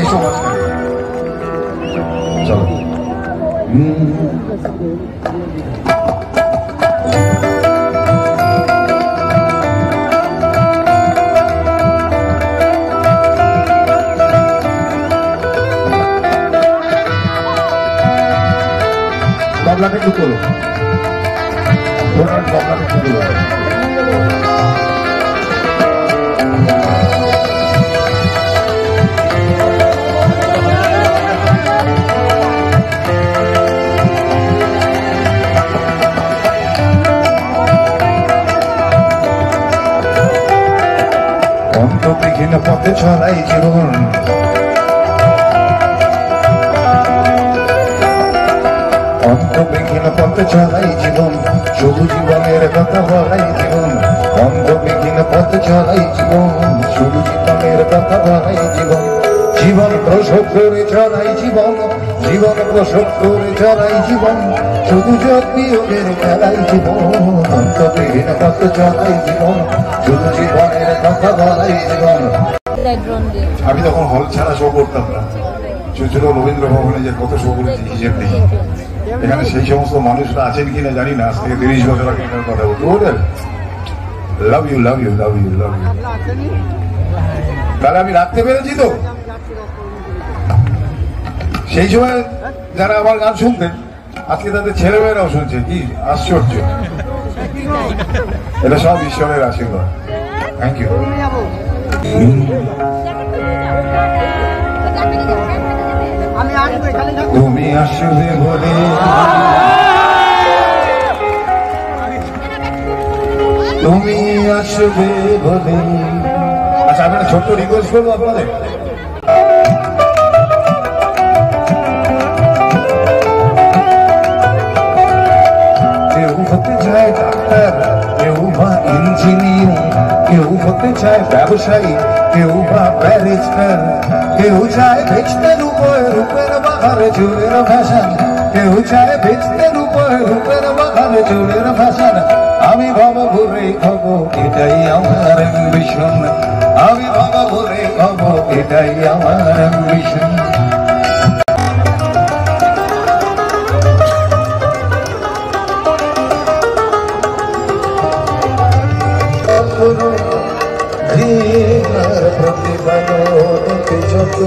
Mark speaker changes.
Speaker 1: এসো চলো তবলাটা একটু করো তবলাটা একটু করো অন্তবিহীন পথে ছড়াই জীবন অন্তবিহীন পথে ছড়াই জীবন শুধু জীবনের কথা বলাই জীবন অন্তবিহীন পথে ছড়াই জীবন শুধু জীবনের কথা বলাই জীবন জীবন প্রসব করে ছড়াই জীবন জীবন প্রসব করে ছড়াই জীবন শুধু যোগ বিয়োগের খেলাই জীবন অন্তবিহীন পথে ছড়াই জীবন শুধু জীবনের কথা বলাই জীবন। আমি তখন হল ছাড়া শো করতাম না, ছোট রবীন্দ্র ভবনে যে কত শো করেছি হিসেব নেই। এখানে সেই সমস্ত মানুষরা আছেন কিনা জানি না, আজ থেকে 30 বছর আগে কথা বলতে love you love you love you love you. তাহলে আমি রাখতে পেরেছি তো। সেই সময় যারা আমার গান শুনতেন আজকে তাদের ছেলেমেয়েরাও শুনছে, কি আশ্চর্য। এটা সব ঈশ্বরের আশীর্বাদ। Thank you. তুমি আসবে বলে তুমি আসবে বলে। আচ্ছা আমি একটা ছোট্ট রিকোয়েস্ট করবো আপনাদের, কেউ হতে চায় ডাক্তার, কেউ বা ইঞ্জিনিয়ার, কেউ হতে চায় ব্যবসায়ী, কেউ বা ব্যারিস্টার, কেউ চায় বেচতে রূপের বাহারে চুলের ভাষা, কেউ চায় বেচতে রূপের বাহারে চুলের ভাষা। আমি বাবা ভরে খাব এটাই আমার অ্যাম্বিশন, আমি বাবা ভরে খাব এটাই আমার অ্যাম্বিশন। প্রতিবাদ যত